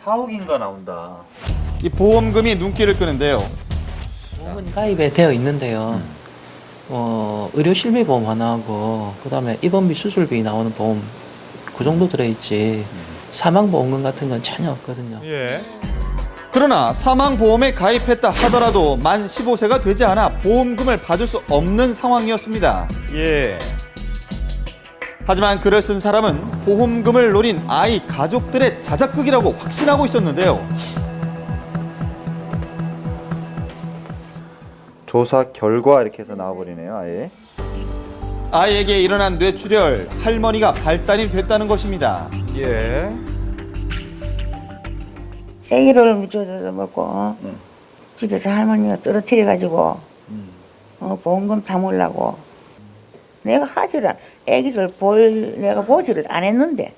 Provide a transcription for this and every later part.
4억인가 나온다. 이 보험금이 눈길을 끄는데요. 보험은 가입에 되어 있는데요. 의료 실비보험 하나하고 그다음에 입원비 수술비 나오는 보험 그 정도 들어있지 사망보험금 같은 건 전혀 없거든요. 예. 그러나 사망보험에 가입했다 하더라도 만 15세가 되지 않아 보험금을 받을 수 없는 상황이었습니다. 예. 하지만 글을 쓴 사람은 보험금을 노린 아이 가족들의 자작극이라고 확신하고 있었는데요. 조사 결과 이렇게 해서 나와버리네요, 아예. 아이에게 일어난 뇌출혈, 할머니가 발단이 됐다는 것입니다. 예. 애기를 묻혀서 먹고 집에서 할머니가 떨어뜨려가지고 보험금 타물라고 내가 애기를 내가 보지를 안 했는데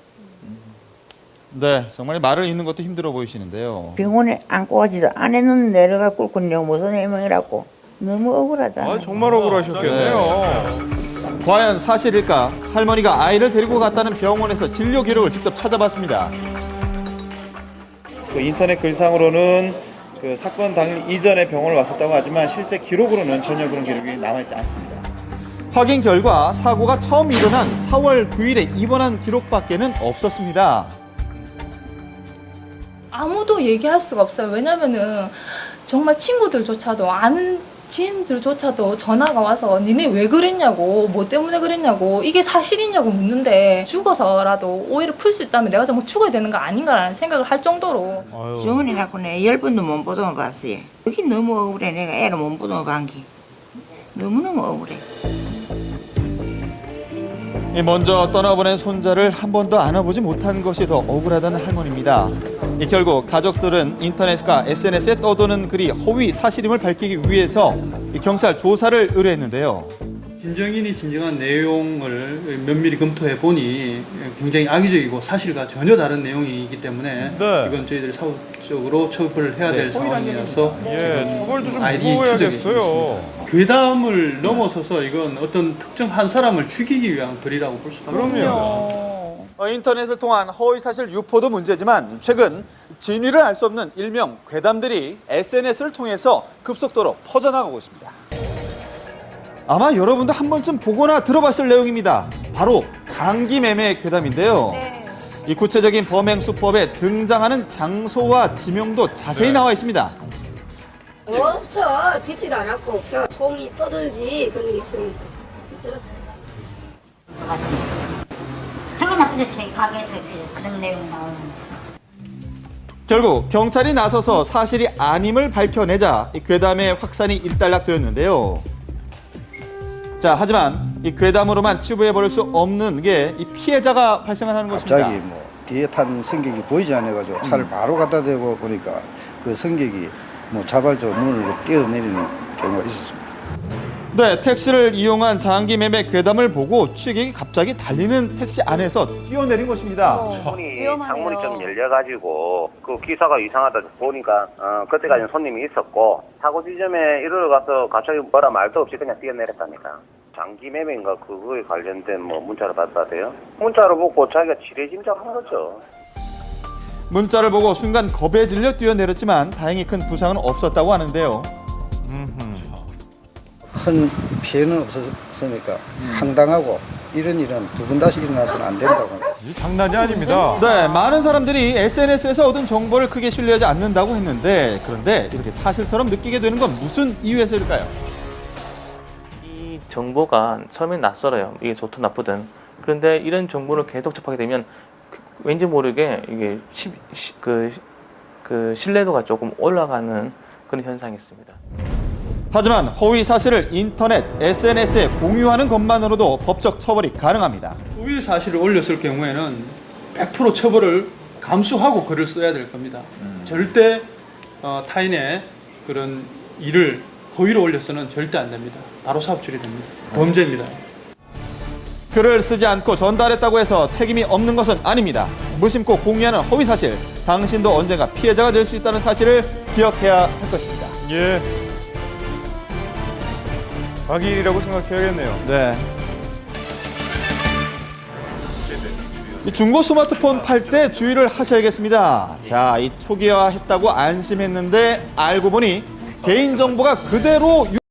네, 정말 말을 잇는 것도 힘들어 보이시는데요. 병원에 안고 가지도 안 했는데 내려가 꿇고 내가 무슨 애명이라고 너무 억울하다. 아, 정말 억울하셨겠네요. 과연 사실일까? 할머니가 아이를 데리고 갔다는 병원에서 진료 기록을 직접 찾아봤습니다. 그 인터넷 글상으로는 그 사건 당일 이전에 병원을 왔었다고 하지만 실제 기록으로는 전혀 그런 기록이 남아있지 않습니다. 확인 결과 사고가 처음 일어난 4월 9일에 입원한 기록밖에는 없었습니다. 아무도 얘기할 수가 없어요. 왜냐면은 정말 친구들조차도 아는 지인들조차도 전화가 와서 니네 왜 그랬냐고 뭐 때문에 그랬냐고 이게 사실이냐고 묻는데 죽어서라도 오해를 풀 수 있다면 내가 정말 죽어야 되는 거 아닌가라는 생각을 할 정도로 아유. 정은이 갖고 내가 10번도 못 보던 거 봤어요. 여기 너무 억울해. 내가 애를 못 보던 거 반기. 너무너무 억울해. 먼저 떠나보낸 손자를 한 번도 안아보지 못한 것이 더 억울하다는 할머니입니다. 결국 가족들은 인터넷과 SNS에 떠도는 글이 허위 사실임을 밝히기 위해서 경찰 조사를 의뢰했는데요. 진정인이 진정한 내용을 면밀히 검토해 보니 굉장히 악의적이고 사실과 전혀 다른 내용이기 때문에 네. 이건 저희들이 사후적으로 처벌을 해야 될 상황이라서 예. 처벌도 좀 아이디 추적에 무거워야겠어요. 있습니다. 괴담을 넘어서서 이건 어떤 특정 한 사람을 죽이기 위한 글이라고 볼 수밖에 없습니다. 그럼요. 인터넷을 통한 허위사실 유포도 문제지만 최근 진위를 알 수 없는 일명 괴담들이 SNS를 통해서 급속도로 퍼져나가고 있습니다. 아마 여러분도 한 번쯤 보거나 들어봤을 내용입니다. 바로 장기 매매 괴담인데요. 이 구체적인 범행 수법에 등장하는 장소와 지명도 자세히 나와 있습니다. 없어. 듣지도 않았고 없어. 소문이 떠들지 그런 게 있으면 들었어. 되게 나쁘죠. 저희 가게에서 그런 내용이 나오는. 결국 경찰이 나서서 사실이 아님을 밝혀내자 이 괴담의 확산이 일단락되었는데요. 자, 하지만 이 괴담으로만 치부해버릴 수 없는 게 이 피해자가 발생을 하는 것입니다. 갑자기 뭐 뒤에 탄 승객이 보이지 않아가지고 차를 바로 갖다 대고 보니까 그 승객이 뭐 자발적으로 문을 뛰어내리는 경우가 있었습니다. 네, 택시를 이용한 장기 매매 괴담을 보고 취객이 갑자기 달리는 택시 안에서 뛰어내린 것입니다. 창문이 좀 열려가지고 그 기사가 이상하다 보니까 그때까지는 손님이 있었고 사고 지점에 이르러 가서 갑자기 뭐라 말도 없이 그냥 뛰어내렸답니다. 장기 매매인가 그거에 관련된 뭐 문자를 받았대요. 문자를 보고 자기가 지레짐작한 거죠. 문자를 보고 순간 겁에 질려 뛰어내렸지만 다행히 큰 부상은 없었다고 하는데요. 큰 피해는 없었으니까 황당하고 이런 일은 두 번 다시 일어나서는 안 된다고 합니다. 이 장난이 아닙니다. 네, 많은 사람들이 SNS에서 얻은 정보를 크게 신뢰하지 않는다고 했는데 그런데 이렇게 사실처럼 느끼게 되는 건 무슨 이유에서일까요? 이 정보가 처음엔 낯설어요. 이게 좋든 나쁘든. 그런데 이런 정보를 계속 접하게 되면 왠지 모르게 이게 그 신뢰도가 조금 올라가는 그런 현상이 있습니다. 하지만 허위 사실을 인터넷, SNS에 공유하는 것만으로도 법적 처벌이 가능합니다. 허위 사실을 올렸을 경우에는 100% 처벌을 감수하고 글을 써야 될 겁니다. 절대 타인의 그런 일을 허위로 올려서는 절대 안 됩니다. 바로 사업 처리됩니다. 범죄입니다. 글을 쓰지 않고 전달했다고 해서 책임이 없는 것은 아닙니다. 무심코 공유하는 허위 사실, 당신도 언젠가 피해자가 될 수 있다는 사실을 기억해야 할 것입니다. 예. 자기 일이라고 생각해야겠네요. 네. 이 중고 스마트폰 팔 때 주의를 하셔야겠습니다. 자, 이 초기화했다고 안심했는데 알고 보니 개인정보가 그대로